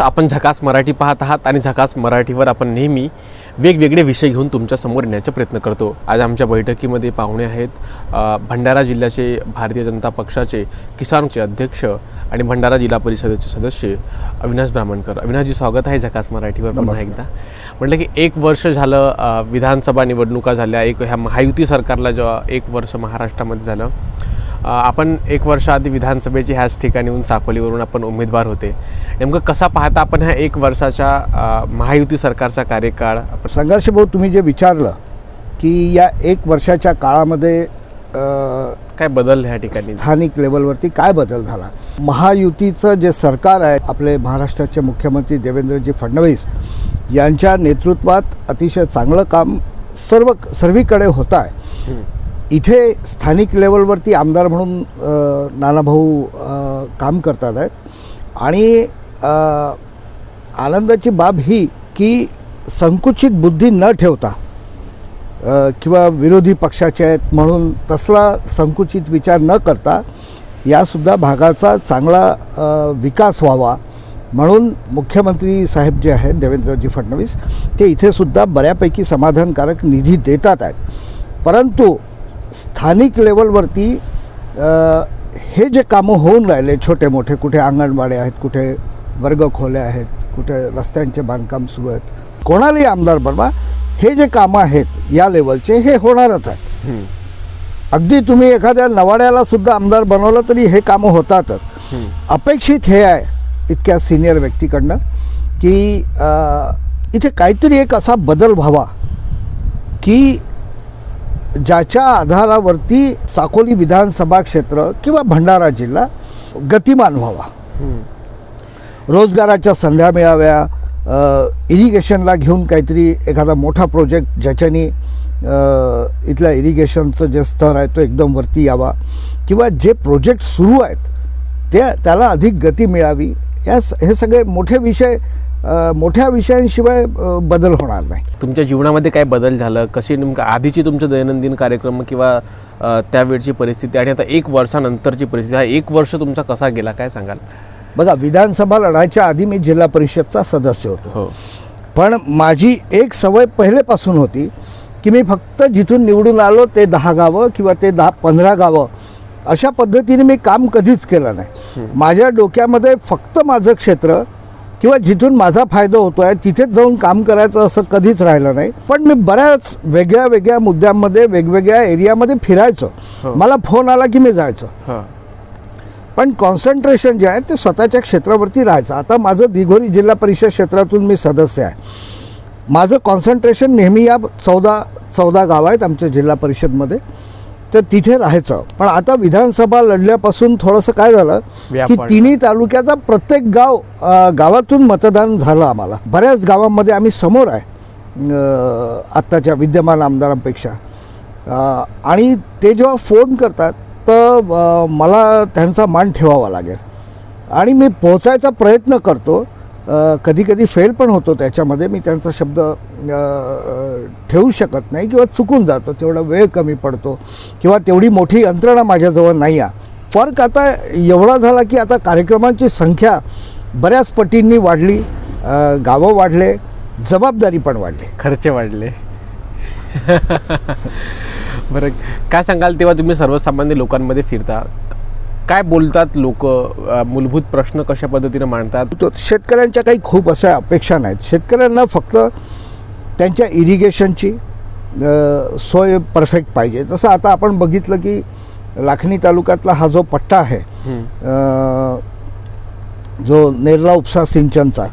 आपण झकास मराठी पाहत आहात आणि झकास मराठीवर आपण नेहमी वेगवेगळे विषय घेऊन तुमच्या समोर येण्याचा प्रयत्न करतो। आज आमच्या बैठकीमध्ये पाहुणे आहेत भंडारा जिल्ह्याचे भारतीय जनता पक्षाचे किसानचे अध्यक्ष आणि भंडारा जिल्हा परिषदेचे सदस्य अविनाश ब्राह्मणकर। अविनाशजी, स्वागत आहे झकास मराठीवर पुन्हा एकदा। म्हटलं की 1 वर्ष झालं विधानसभा निवडणुका झाल्या, ह्या महायुती सरकारला जेव्हा 1 वर्ष महाराष्ट्रामध्ये झालं, आपण 1 वर्ष आधी विधानसभेची ह्याच ठिकाणी येऊन साकोलीवरून आपण उमेदवार होते। नेमकं कसा पाहता आपण ह्या 1 वर्षाच्या महायुती सरकारचा कार्यकाळ? संघर्ष भाऊ, तुम्ही जे विचारलं की या 1 वर्षाच्या काळामध्ये काय बदल ह्या ठिकाणी स्थानिक लेवलवरती काय बदल झाला? महायुतीचं जे सरकार आहे, आपले महाराष्ट्राचे मुख्यमंत्री देवेंद्रजी फडणवीस यांच्या नेतृत्वात अतिशय चांगलं काम सर्वीकडे होत आहे। इथे स्थानिक लेवलवरती आमदार म्हणून नानाभाऊ काम करतात आहेत आणि आनंदाची बाब ही की संकुचित बुद्धी न ठेवता किंवा विरोधी पक्षाचे आहेत म्हणून तसला संकुचित विचार न करता यासुद्धा भागाचा चांगला विकास व्हावा म्हणून मुख्यमंत्री साहेब जे आहेत देवेंद्रजी फडणवीस ते इथेसुद्धा बऱ्यापैकी समाधानकारक निधी देतात आहेत। परंतु स्थानिक लेवलवरती हे जे कामं होऊन राहिले छोटे मोठे, कुठे अंगणवाड्या आहेत, कुठे वर्गखोल्या आहेत, कुठे रस्त्यांचे बांधकाम सुरू आहेत, कोणालाही आमदार बनवा, हे जे कामं आहेत या लेवलचे हे होणारच आहेत। अगदी तुम्ही एखाद्या नवाड्याला सुद्धा आमदार बनवलं तरी हे कामं होतातच। अपेक्षित हे आहे इतक्या सिनियर व्यक्तीकडनं की इथे काहीतरी एक असा बदल व्हावा की ज्याच्या आधारावरती साकोली विधानसभा क्षेत्र किंवा भंडारा जिल्हा गतिमान व्हावा, रोजगाराच्या संध्या मिळाव्या, इरिगेशनला घेऊन काहीतरी एखादा मोठा प्रोजेक्ट ज्याच्यानी इथल्या इरिगेशनचं जे स्तर आहे तो एकदम वरती यावा किंवा जे प्रोजेक्ट सुरू आहेत त्याला अधिक गती मिळावी। हे सगळे मोठे विषय, मोठ्या विषयांशिवाय बदल होणार नाही। तुमच्या जीवनामध्ये काय बदल झालं? कशी नेमकं आधीची तुमचं दैनंदिन कार्यक्रम किंवा त्यावेळची परिस्थिती आणि आता 1 वर्षानंतरची परिस्थिती, हा 1 वर्ष तुमचा कसा गेला काय सांगाल? बघा, विधानसभा लढायच्या आधी मी जिल्हा परिषदचा सदस्य होतो। हो, पण माझी एक सवय पहिलेपासून होती की मी फक्त जिथून निवडून आलो ते 10 गावं किंवा ते 10-15 गावं अशा पद्धतीने मी काम कधीच केलं नाही। माझ्या डोक्यामध्ये फक्त माझं क्षेत्र किंवा जिथून माझा फायदा होतो आहे तिथेच जाऊन काम करायचं असं कधीच राहिलं नाही। पण मी बऱ्याच वेगळ्या मुद्द्यांमध्ये वेगवेगळ्या एरियामध्ये फिरायचो। मला फोन आला की मी जायचो, पण कॉन्सन्ट्रेशन जे आहे ते स्वतःच्या क्षेत्रावरती राहायचं। आता माझं दिघोरी जिल्हा परिषद क्षेत्रातून मी सदस्य आहे। माझं कॉन्सन्ट्रेशन नेहमी या 14 गाव आहेत आमच्या जिल्हा परिषदमध्ये, तर तिथे राहायचं। पण आता विधानसभा लढल्यापासून थोडंसं काय झालं की तिन्ही तालुक्याचा प्रत्येक गावातून मतदान झालं आम्हाला। बऱ्याच गावांमध्ये आम्ही समोर आहे आत्ताच्या विद्यमान आमदारांपेक्षा, आणि ते जेव्हा फोन करतात तर मला त्यांचा मान ठेवावा लागेल आणि मी पोहोचायचा प्रयत्न करतो। कधी कधी फेल पण होतो त्याच्यामध्ये, मी त्यांचा शब्द ठेवू शकत नाही किंवा चुकून जातो, तेवढा वेळ कमी पडतो किंवा तेवढी मोठी यंत्रणा माझ्याजवळ नाही आहे। फरक आता एवढा झाला की आता कार्यक्रमांची संख्या बऱ्याच पटींनी वाढली, गावं वाढले, जबाबदारी पण वाढली, खर्च वाढले। बरं, काय सांगाल तेव्हा तुम्ही सर्वसामान्य लोकांमध्ये फिरता, काय बोलतात लोक, मूलभूत प्रश्न कशा पद्धतीने मांडतात? शेतकऱ्यांच्या काही खूप अशा अपेक्षा नाहीत। शेतकऱ्यांना फक्त त्यांच्या इरिगेशनची सोय परफेक्ट पाहिजे। जसं आता आपण बघितलं की लाखनी तालुक्यातला हा जो पट्टा आहे जो नेरला उपसा सिंचनचा,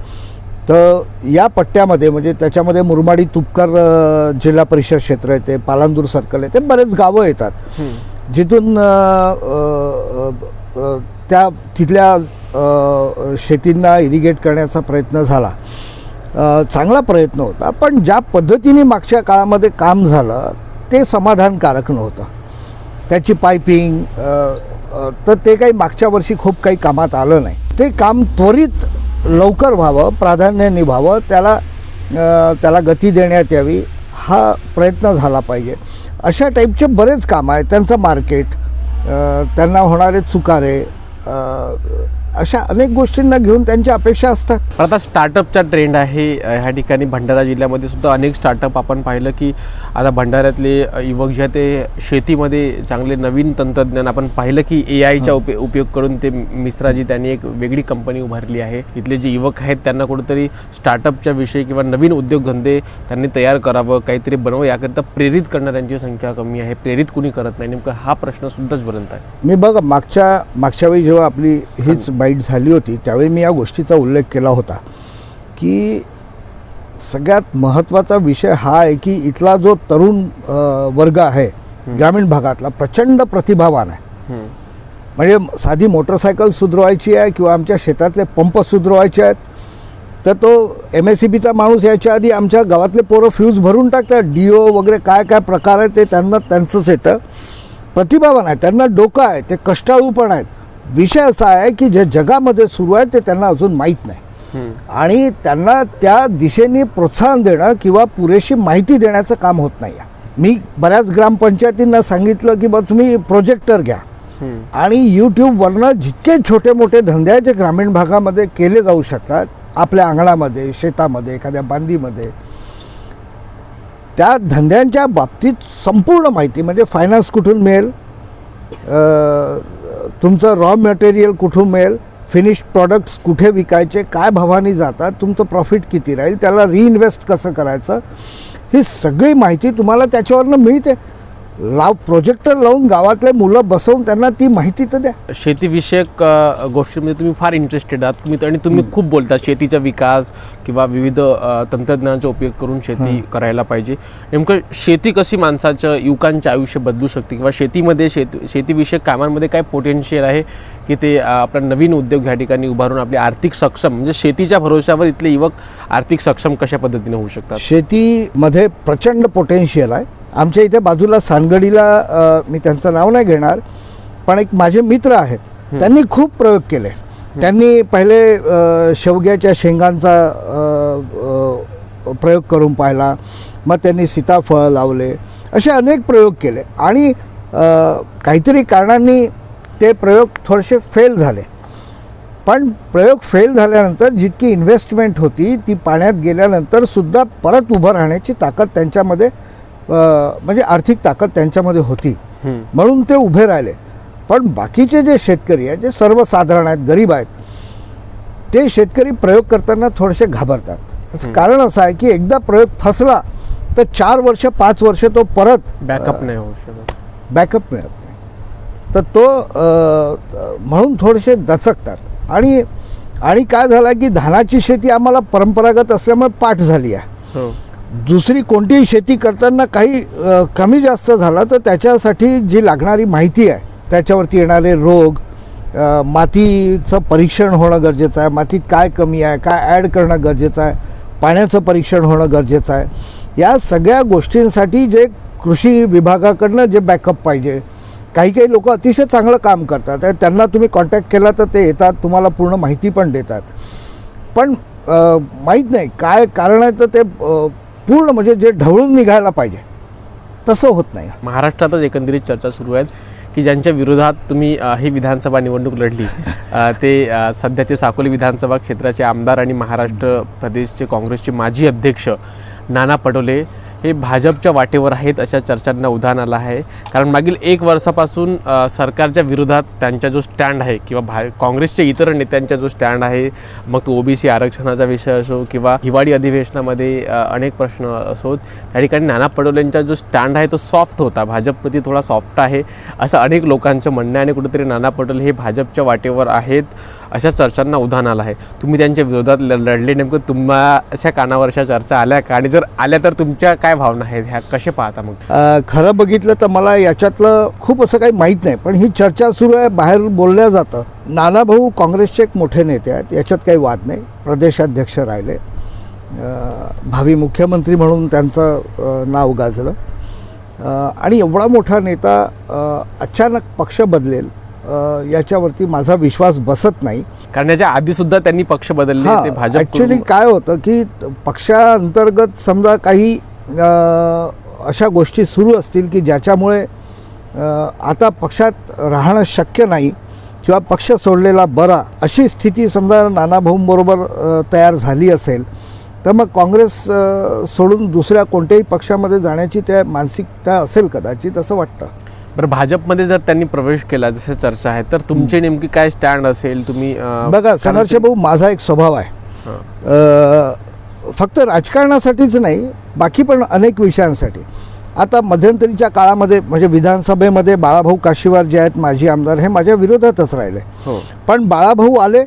तर या पट्ट्यामध्ये म्हणजे त्याच्यामध्ये मुरमाडी तुपकर जिल्हा परिषद क्षेत्र येते, पालांदूर सर्कल येते, बरेच गावं येतात जिथून तिथल्या शेतींना इरिगेट करण्याचा प्रयत्न झाला। चांगला प्रयत्न होता, पण ज्या पद्धतीने मागच्या काळामध्ये काम झालं ते समाधानकारक नव्हतं। त्याची पायपिंग तर ते काही मागच्या वर्षी खूप काही कामात आलं नाही। ते काम त्वरित लवकर व्हावं, प्राधान्याने व्हावं, त्याला गती देण्यात यावी, हा प्रयत्न झाला पाहिजे। अशा टाईपचे बरेच काम आहेत, त्यांचं मार्केट, त्यांना होणारे चुकारे, अशा अनेक गोष्टींना घेऊन त्यांच्या अपेक्षा असतात. पण आता स्टार्टअपचा ट्रेंड आहे ह्या ठिकाणी भंडारा जिल्ह्यामध्ये सुद्धा अनेक स्टार्टअप आपण पाहिलं की आता भंडाऱ्यातले युवक जे आहेत ते शेतीमध्ये चांगले नवीन तंत्रज्ञान आपण पाहिलं की AIचा उपयोग करून ते मिश्राजी त्यांनी एक वेगळी कंपनी उभारली आहे. इथले जे युवक आहेत त्यांना कुठेतरी स्टार्टअपच्या विषयी किंवा नवीन उद्योगधंदे त्यांनी तयार करावं, काहीतरी बनवावं, याकरिता प्रेरित करणाऱ्यांची संख्या कमी आहे. प्रेरित कुणी करत नाही, नेमकं हा प्रश्न सुद्धा ज्वलंत आहे. मी बघा मागच्या वेळी जेव्हा आपली हीच बाईट झाली होती त्यावेळी मी या गोष्टीचा उल्लेख केला होता की सगळ्यात महत्त्वाचा विषय हा आहे की इथला जो तरुण वर्ग आहे ग्रामीण भागातला प्रचंड प्रतिभावान आहे. म्हणजे साधी मोटरसायकल सुधरवायची आहे किंवा आमच्या शेतातले पंप सुधरवायचे आहेत तर तो MSEBचा माणूस याच्या आधी आमच्या गावातले पोरं फ्यूज भरून टाकतात. DO वगैरे काय काय प्रकार आहे ते त्यांना त्यांचंच येतं. प्रतिभावान आहे, त्यांना डोकं आहे, ते कष्टाळू पण आहेत. विषय असा आहे की जे जगामध्ये सुरू आहे ते त्यांना अजून माहीत नाही आणि त्यांना त्या दिशेने प्रोत्साहन देणं किंवा पुरेशी माहिती देण्याचं काम होत नाही आहे. मी बऱ्याच ग्रामपंचायतींना सांगितलं की बा तुम्ही प्रोजेक्टर घ्या आणि यूट्यूबवरनं जितके छोटे मोठे धंदे आहेत जे ग्रामीण भागामध्ये केले जाऊ शकतात, आपल्या अंगणामध्ये, शेतामध्ये, एखाद्या बांधीमध्ये, त्या धंद्यांच्या बाबतीत संपूर्ण माहिती म्हणजे फायनान्स कुठून मिळेल, तुमचं रॉ मटेरियल कुठून मिळेल, फिनिश प्रॉडक्ट्स कुठे विकायचे, काय भावाने जातात, तुमचं प्रॉफिट किती राहील, त्याला रिइन्व्हेस्ट कसं करायचं, ही सगळी माहिती तुम्हाला त्याच्यावरनं मिळते. प्रोजेक्टर लावून गावातले मुलं बसवून त्यांना ती माहिती तर द्या. शेतीविषयक गोष्टींमध्ये तुम्ही फार इंटरेस्टेड आहात आणि तुम्ही खूप बोलता शेतीचा विकास किंवा विविध तंत्रज्ञानाचा उपयोग करून शेती करायला पाहिजे. नेमकं शेती कशी माणसाचं युवकांचं आयुष्य बदलू शकते किंवा शेतीमध्ये शेतीविषयक कामांमध्ये काय पोटेन्शियल आहे की ते आपला नवीन उद्योग ह्या ठिकाणी उभारून आपले आर्थिक सक्षम म्हणजे शेतीच्या भरोश्यावर इथले युवक आर्थिक सक्षम कशा पद्धतीने होऊ शकतात? शेतीमध्ये प्रचंड पोटेन्शियल आहे. आमच्या इथे बाजूला सानगडीला मी त्यांचं नाव नाही घेणार पण एक माझे मित्र आहेत, त्यांनी खूप प्रयोग केले. त्यांनी पहिले शेवग्याच्या शेंगांचा प्रयोग करून पाहिला, मग त्यांनी सीताफळ लावले, असे अनेक प्रयोग केले आणि काहीतरी कारणांनी ते प्रयोग थोडेसे फेल झाले. पण प्रयोग फेल झाल्यानंतर जितकी इन्व्हेस्टमेंट होती ती पाण्यात गेल्यानंतर सुद्धा परत उभं राहण्याची ताकद त्यांच्यामध्ये म्हणजे आर्थिक ताकद त्यांच्यामध्ये होती म्हणून ते उभे राहिले. पण बाकीचे जे शेतकरी आहेत जे सर्वसाधारण आहेत, गरीब आहेत, ते शेतकरी प्रयोग करताना थोडेसे घाबरतात. त्याचं कारण असं आहे की एकदा प्रयोग फसला तर 4 वर्ष 5 वर्ष तो परत बॅकअप नाही होऊ शकत, बॅकअप मिळत नाही. तर तो म्हणून थोडेसे दचकतात आणि काय झालं की धानाची शेती आम्हाला परंपरागत असल्यामुळे पाठ झाली आहे. दुसरी कोणतीही शेती करताना काही कमी जास्त झाला तर त्याच्यासाठी जी लागणारी माहिती आहे, त्याच्यावरती येणारे रोग, मातीचं परीक्षण होणं गरजेचं आहे, मातीत काय कमी आहे, काय ॲड करणं गरजेचं आहे, पाण्याचं परीक्षण होणं गरजेचं आहे. या सगळ्या गोष्टींसाठी जे कृषी विभागाकडनं जे बॅकअप पाहिजे. काही लोक अतिशय चांगलं काम करतात, त्यांना तुम्ही कॉन्टॅक्ट केला तर ते येतात, तुम्हाला पूर्ण माहिती पण देतात. पण माहीत नाही काय कारण आहे तर ते पूर्ण म्हणजे जे ढवळून निघायला पाहिजे तसं होत नाही. महाराष्ट्रातच एकंदरीत चर्चा सुरू आहेत की ज्यांच्या विरोधात तुम्ही ही विधानसभा निवडणूक लढली ते सध्याचे साकोली विधानसभा क्षेत्राचे आमदार आणि महाराष्ट्र प्रदेशचे काँग्रेसचे माजी अध्यक्ष नाना पटोले हे भाजपच्या वाटेवर आहेत अशा चर्चांना उधाण आलं आहे. कारण मागील 1 वर्षापासून सरकारच्या विरोधात त्यांचा जो स्टँड आहे किंवा काँग्रेसच्या इतर नेत्यांचा जो स्टँड आहे, मग तो OBC आरक्षणाचा विषय असो किंवा हिवाळी अधिवेशनामध्ये अनेक प्रश्न असोत, त्या ठिकाणी नाना पटोलेंचा जो स्टँड आहे तो सॉफ्ट होता, भाजपप्रती थोडा सॉफ्ट आहे असं अनेक लोकांचं म्हणणं आहे. आणि कुठेतरी नाना पटोले हे भाजपच्या वाटेवर आहेत अशा चर्चांना उधाण आलं आहे. तुम्ही त्यांच्या विरोधात लढले, नेमकं तुम्हाला कानावर अशा चर्चा आल्या का? आणि जर आल्या तर तुमच्या काय भावना आहेत, ह्या कसे पाहता? मग खरं बघितलं तर मला याच्यातलं खूप असं काही माहीत नाही, पण ही चर्चा सुरू आहे, बाहेर बोलल्या जातं. नाना भाऊ काँग्रेसचे एक मोठे नेते आहेत, याच्यात काही वाद नाही. प्रदेशाध्यक्ष राहिले, भावी मुख्यमंत्री म्हणून त्यांचं नाव गाजलं आणि एवढा मोठा नेता अचानक पक्ष बदलेल याच्यावरती माझा विश्वास बसत नाही. कारण याच्या आधीसुद्धा त्यांनी पक्ष बदलले, ते भाजप. ॲक्च्युली काय होतं की पक्षांतर्गत समजा काही अशा गोष्टी सुरू असतील की ज्याच्यामुळे आता पक्षात राहणं शक्य नाही किंवा पक्ष सोडलेला बरा अशी स्थिती समजा नानाभाऊंबरोबर तयार झाली असेल तर मग काँग्रेस सोडून दुसऱ्या कोणत्याही पक्षामध्ये जाण्याची त्या मानसिकता असेल कदाचित असं वाटतं. बरं, भाजपमध्ये जर त्यांनी प्रवेश केला जसं चर्चा आहे तर तुमची नेमकी काय स्टँड असेल? तुम्ही बघा संघर्ष भाऊ, माझा एक स्वभाव आहे, फक्त राजकारणासाठीच नाही बाकी पण अनेक विषयांसाठी. आता मध्यंतरीच्या काळामध्ये म्हणजे विधानसभेमध्ये बाळाभाऊ काशीवार जे आहेत माजी आमदार हे माझ्या विरोधातच राहिले. पण बाळाभाऊ आले,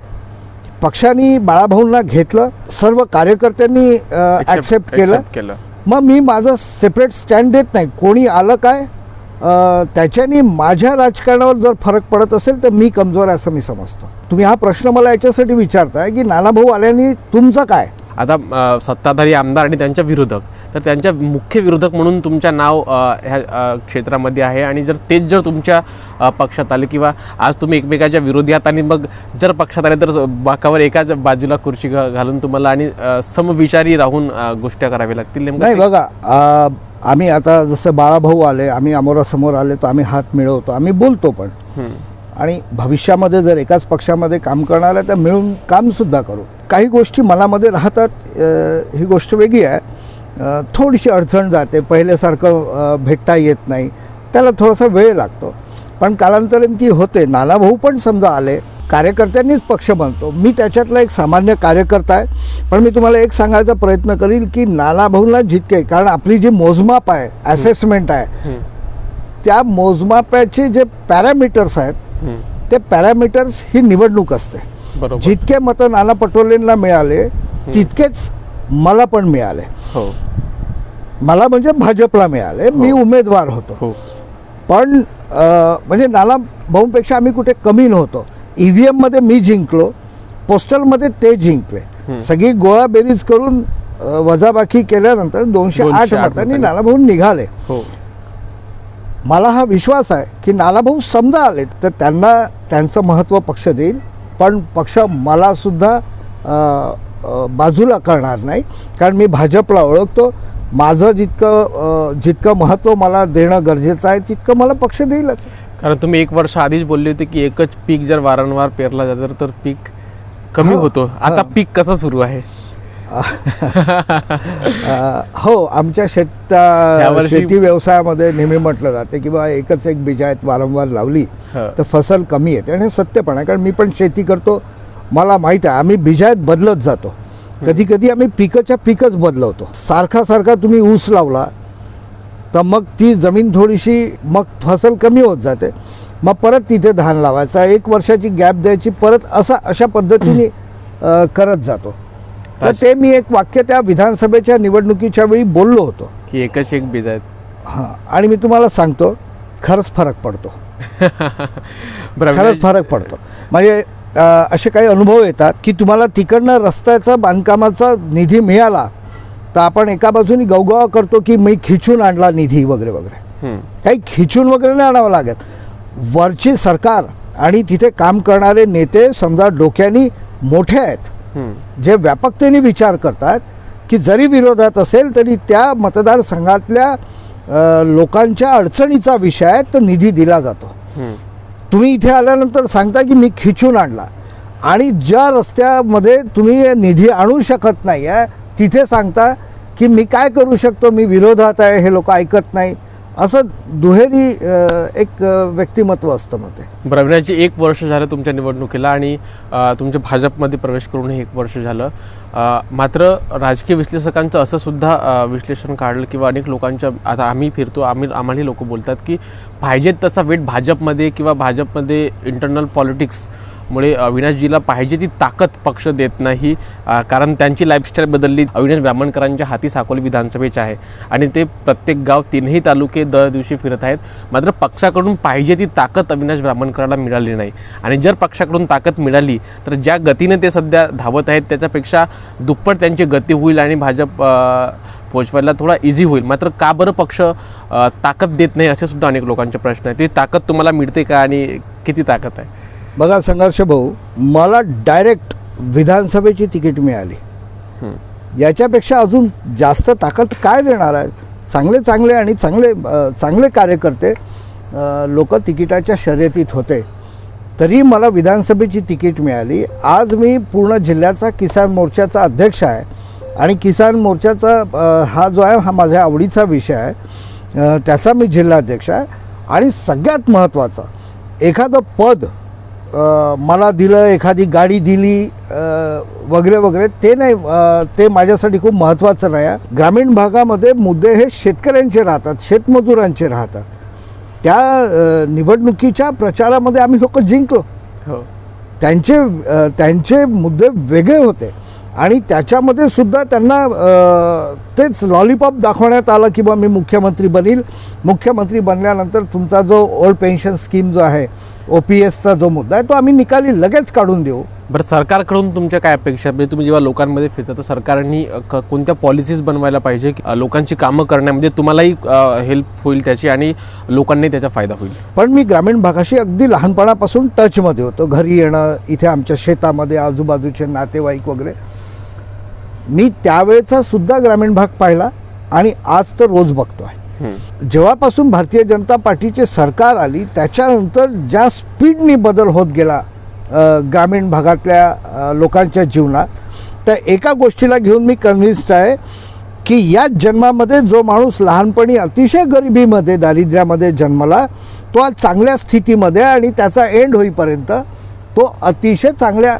पक्षाने बाळाभाऊंना घेतलं, सर्व कार्यकर्त्यांनी ॲक्सेप्ट केलं. मग मी माझं सेपरेट स्टँड देत नाही. कोणी आलं काय त्याच्याने माझ्या राजकारणावर जर फरक पडत असेल तर मी कमजोर आहे असं मी समजतो. तुम्ही हा प्रश्न मला याच्यासाठी विचारताय की नानाभाऊ आल्याने तुमचं काय. आता सत्ताधारी आमदार आणि त्यांच्या विरोधक, तर त्यांच्या मुख्य विरोधक म्हणून तुमच्या नाव ह्या क्षेत्रामध्ये आहे आणि जर जर तुमच्या पक्षात आले किंवा आज तुम्ही एकमेकाच्या विरोधी आहात आणि मग जर पक्षात आले तर बाकावर एकाच बाजूला खुर्ची घालून तुम्हाला आणि समविचारी राहून गोष्टी कराव्या लागतील. नाही बघा, आम्ही आता जसं बाळाभाऊ आले, आम्ही अमोरासमोर आले तर आम्ही हात मिळवतो, आम्ही बोलतो पण, आणि भविष्यामध्ये जर एकाच पक्षामध्ये काम करणार आहे तर मिळून कामसुद्धा करू. काही गोष्टी मनामध्ये राहतात, ही गोष्ट वेगळी आहे. थोडीशी अडचण जाते, पहिल्यासारखं भेटता येत नाही, त्याला थोडासा वेळ लागतो, पण कालांतराने ती होते. नानाभाऊ पण समजा आले, कार्यकर्त्यांनीच पक्ष बनतो, मी त्याच्यातला एक सामान्य कार्यकर्ता आहे. पण मी तुम्हाला एक सांगायचा प्रयत्न करील की नानाभाऊंना जितके, कारण आपली जी मोजमाप आहे, असेसमेंट आहे, त्या मोजमापाचे जे पॅरामीटर्स आहेत ते पॅरामीटर्स ही निवडणूक असते. जितके मतं नाना पटोलेंना मिळाले तितकेच मला पण मिळाले. मला म्हणजे भाजपला मिळाले, मी उमेदवार होतो. पण म्हणजे नाना भाऊंपेक्षा आम्ही कुठे कमी नव्हतो. EVM मध्ये मी जिंकलो, पोस्टलमध्ये ते जिंकले. सगळी गोळाबेरीज करून वजाबाकी केल्यानंतर 208 मतांनी नानाभाऊ निघाले. मला हा विश्वास आहे की नानाभाऊ समजा आले तर त्यांना त्यांचं महत्त्व पक्ष देईल, पण पक्ष मला सुद्धा बाजूला करणार नाही, कारण मी भाजपला ओळखतो. माझं जितकं महत्त्व मला देणं गरजेचं आहे तितकं मला पक्ष देईलच. कारण तुम्ही 1 वर्ष आधीच बोलले होते की एकच पीक जर वारंवार पेरला जातं तर पीक कमी होतो. आता पीक कसं सुरू आहे? हो, आमच्या शेती व्यवसायामध्ये नेहमी म्हटलं जाते की बा एकच एक बिजायत वारंवार लावली तर फसल कमी येते, आणि हे सत्य पण आहे. कारण मी पण शेती करतो, मला माहीत आहे. आम्ही बिजायत बदलत जातो, कधी कधी आम्ही पिकच बदलवतो. सारखा तुम्ही ऊस लावला तर मग ती जमीन थोडीशी, मग फसल कमी होत जाते, मग परत तिथे धान लावायचा, 1 वर्षाची गॅप द्यायची, परत अशा पद्धतीने करत जातो. तर ते मी एक वाक्य त्या विधानसभेच्या निवडणुकीच्या वेळी बोललो होतो की एकच एक बीज आहेत. हां, आणि मी तुम्हाला सांगतो खरंच फरक पडतो. खरंच फरक पडतो. म्हणजे असे काही अनुभव येतात की तुम्हाला तिकडनं रस्त्याचा बांधकामाचा निधी मिळाला तर आपण एका बाजूने गवगवा करतो की मी खिचून आणला निधी वगैरे वगैरे. काही खिचून वगैरे नाही आणावं लागत. वरची सरकार आणि तिथे काम करणारे नेते समजा डोक्यानी मोठे आहेत, जे व्यापकतेने विचार करतात की जरी विरोधात असेल तरी त्या मतदारसंघातल्या लोकांच्या अडचणीचा विषय आहे तर निधी दिला जातो. तुम्ही इथे आल्यानंतर सांगता की मी खिचून आणला, आणि ज्या रस्त्यामध्ये तुम्ही निधी आणू शकत नाही आहे तिथे सांगता की मी काय करू शकतो, मी विरोधात आहे, हे लोक ऐकत नाही. असं दुहेरी एक व्यक्तिमत्व असतं मग ते. बरं, अविनाशजी, 1 वर्ष झालं तुमच्या निवडणुकीला आणि तुमच्या भाजपमध्ये प्रवेश करून 1 वर्ष झालं. मात्र राजकीय विश्लेषकांचं असं सुद्धा विश्लेषण काढलं किंवा अनेक लोकांच्या, आता आम्ही फिरतो, आम्हाला लोक बोलतात की पाहिजेत तसा वेट भाजपमध्ये किंवा भाजपमध्ये इंटरनल पॉलिटिक्समुळे अविनाशजीला पाहिजे ती ताकद पक्ष देत नाही, कारण त्यांची लाईफस्टाईल बदलली. अविनाश ब्राह्मणकरांच्या हाती साकोली विधानसभेचे आहे आणि ते प्रत्येक गाव 3ही तालुके दर दिवशी फिरत आहेत. मात्र पक्षाकडून पाहिजे ती ताकद अविनाश ब्राह्मणकरांना मिळाली नाही, आणि जर पक्षाकडून ताकद मिळाली तर ज्या गतीने ते सध्या धावत आहेत त्याच्यापेक्षा दुप्पट त्यांची गती होईल आणि भाजप पोचवायला थोडा इझी होईल. मात्र का बरं पक्ष ताकद देत नाही असे सुद्धा अनेक लोकांचे प्रश्न आहेत. ती ताकद तुम्हाला मिळते का आणि किती ताकद आहे? बघा संघर्ष भाऊ, मला डायरेक्ट विधानसभेची तिकीट मिळाली, याच्यापेक्षा अजून जास्त ताकद काय देणार आहे? चांगले आणि चांगले कार्यकर्ते लोक तिकिटाच्या शर्यतीत होते, तरी मला विधानसभेची तिकीट मिळाली. आज मी पूर्ण जिल्ह्याचा किसान मोर्चाचा अध्यक्ष आहे आणि किसान मोर्चाचा हा जो आहे हा माझ्या आवडीचा विषय आहे. त्याचा मी जिल्हाध्यक्ष आहे. आणि सगळ्यात महत्त्वाचं, एखादं पद मला दिलं, एखादी गाडी दिली वगैरे वगैरे, ते नाही, ते माझ्यासाठी खूप महत्त्वाचं नाही आहे. ग्रामीण भागामध्ये मुद्दे हे शेतकऱ्यांचे राहतात, शेतमजुरांचे राहतात. त्या निवडणुकीच्या प्रचारामध्ये आम्ही लोक जिंकलो. हो. त्यांचे मुद्दे वेगळे होते आणि त्याच्यामध्ये सुद्धा त्यांना तेच लॉलीपॉप दाखवण्यात आलं की बा मी मुख्यमंत्री बनील. मुख्यमंत्री बनल्यानंतर तुमचा जो ओल्ड पेन्शन स्कीम जो आहे, OPSचा जो मुद्दा आहे, तो आम्ही निकाली लगेच काढून देऊ. बरं, सरकारकडून तुमच्या काय अपेक्षा? म्हणजे तुम्ही जेव्हा लोकांमध्ये फिरता तर सरकारने कोणत्या पॉलिसीज बनवायला पाहिजे की लोकांची कामं करण्यामध्ये तुम्हालाही हेल्प होईल त्याची आणि लोकांनाही त्याचा फायदा होईल? पण मी ग्रामीण भागाशी अगदी लहानपणापासून टचमध्ये होतो. घरी येणं, इथे आमच्या शेतामध्ये आजूबाजूचे नातेवाईक वगैरे, मी त्यावेळेचा सुद्धा ग्रामीण भाग पाहिला आणि आज तर रोज बघतो आहे. जेव्हापासून भारतीय जनता पार्टीची सरकार आली त्याच्यानंतर ज्या स्पीडनी बदल होत गेला ग्रामीण भागातल्या लोकांच्या जीवनात, तर एका गोष्टीला घेऊन मी कन्व्हिन्स्ड आहे की या जन्मामध्ये जो माणूस लहानपणी अतिशय गरिबीमध्ये, दारिद्र्यामध्ये जन्मला, तो आज चांगल्या स्थितीमध्ये आणि त्याचा एंड होईपर्यंत तो अतिशय चांगल्या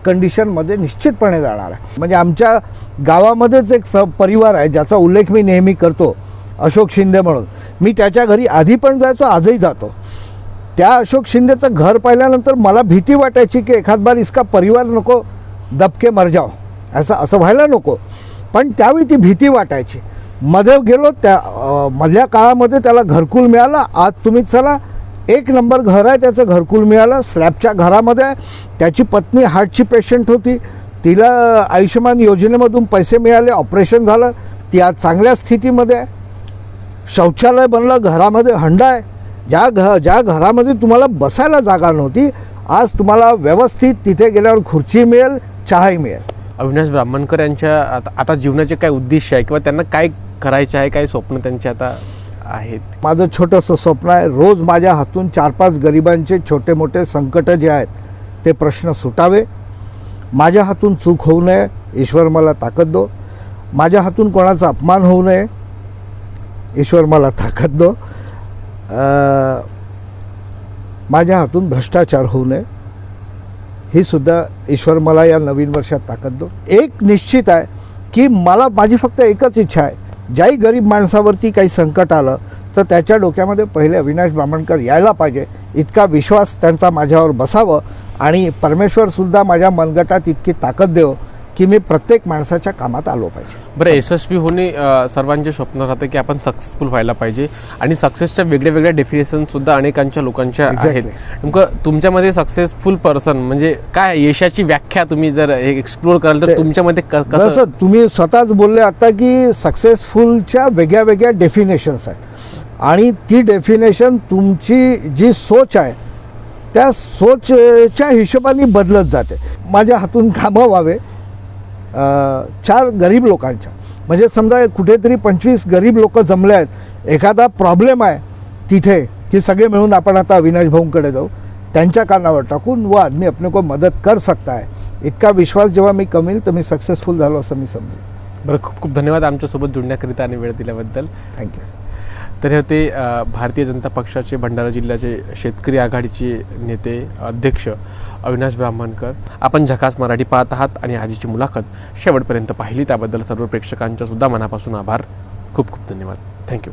कंडिशनमध्ये निश्चितपणे जाणार आहे. म्हणजे आमच्या गावामध्येच एक परिवार आहे ज्याचा उल्लेख मी नेहमी करतो, अशोक शिंदे म्हणून. मी त्याच्या घरी आधी पण जायचो, आजही जातो. त्या अशोक शिंदेचं घर पाहिल्यानंतर मला भीती वाटायची की एखाद बार इसका परिवार नको दबके मर जाओ, असं व्हायला नको. पण त्यावेळी ती भीती वाटायची. मध्ये गेलो, त्या मधल्या काळामध्ये त्याला घरकुल मिळालं. आज तुम्ही चला, 1 नंबर घर आहे, त्याचं घरकुल मिळालं, स्लॅबच्या घरामध्ये आहे. त्याची पत्नी हार्टची पेशंट होती, तिला आयुष्यमान योजनेमधून पैसे मिळाले, ऑपरेशन झालं, ती आज चांगल्या स्थितीमध्ये आहे. शौचालय बनलं, घरामध्ये हंडा आहे. ज्या घरामध्ये तुम्हाला बसायला जागा नव्हती, आज तुम्हाला व्यवस्थित तिथे गेल्यावर खुर्ची मिळेल, चहाही मिळेल. अविनाश ब्राह्मणकर यांच्या आता जीवनाचे काय उद्दिष्ट आहे किंवा त्यांना काय करायचे आहे, काय स्वप्न त्यांचे आता आहेत? माझं छोटंसं स्वप्न आहे, रोज माझ्या हातून 4-5 गरिबांचे छोटे मोठे संकट जे आहेत ते प्रश्न सुटावे. माझ्या हातून चूक होऊ नये, ईश्वर मला ताकद दो. माझ्या हातून कोणाचा अपमान होऊ नये, ईश्वर मला ताकद दो. माझ्या हातून भ्रष्टाचार होऊ नये, ही सुद्धा ईश्वर मला या नवीन वर्षात ताकद दो. एक निश्चित आहे की माझी फक्त एकच इच्छा आहे, ज्याही गरीब माणसावरती काही संकट आलं तर त्याच्या डोक्यामध्ये पहिले अविनाश ब्राह्मणकर यायला पाहिजे, इतका विश्वास त्यांचा माझ्यावर बसावं आणि परमेश्वरसुद्धा माझ्या मनगटात इतकी ताकद देव की मी प्रत्येक माणसाच्या कामात आलो पाहिजे. बरं, यशस्वी होणे सर्वांचे स्वप्न राहतं की आपण सक्सेसफुल व्हायला पाहिजे आणि सक्सेसच्या वेगळ्या वेगळ्या डेफिनेशनसुद्धा अनेकांच्या लोकांच्या आहेत. नेमकं तुमच्यामध्ये सक्सेसफुल पर्सन म्हणजे काय, यशाची व्याख्या तुम्ही जर एक्सप्लोर कराल तर तुमच्यामध्ये जसं तुम्ही स्वतःच बोलले आता की सक्सेसफुलच्या वेगळ्या वेगळ्या डेफिनेशन्स आहेत आणि ती डेफिनेशन तुमची जी सोच आहे त्या सोचच्या हिशोबाने बदलत जाते. माझ्या हातून कामं व्हावे 4 गरीब लोकांच्या, म्हणजे समजा कुठेतरी 25 गरीब लोक जमले आहेत, एखादा प्रॉब्लेम आहे तिथे की सगळे मिळून आपण आता अविनाश भाऊंकडे जाऊ, त्यांच्या कानावर टाकून वो आदमी अपने को मदत कर सकता है, इतका विश्वास जेव्हा मी कमील तर मी सक्सेसफुल झालो असं मी समजेन. बरं, खूप खूप धन्यवाद आमच्यासोबत जुळण्याकरिता आणि वेळ दिल्याबद्दल. थँक्यू. तर होते भारतीय जनता पक्षाचे भंडारा जिल्ह्याचे शेतकरी आघाडीचे नेते अध्यक्ष अविनाश ब्राह्मणकर. आपण झकास मराठी पाहत आहात आणि आजची मुलाखत शेवटपर्यंत पाहिली त्याबद्दल सर्व प्रेक्षकांच्या सुद्धा मनापासून आभार. खूप खूप धन्यवाद. थँक्यू.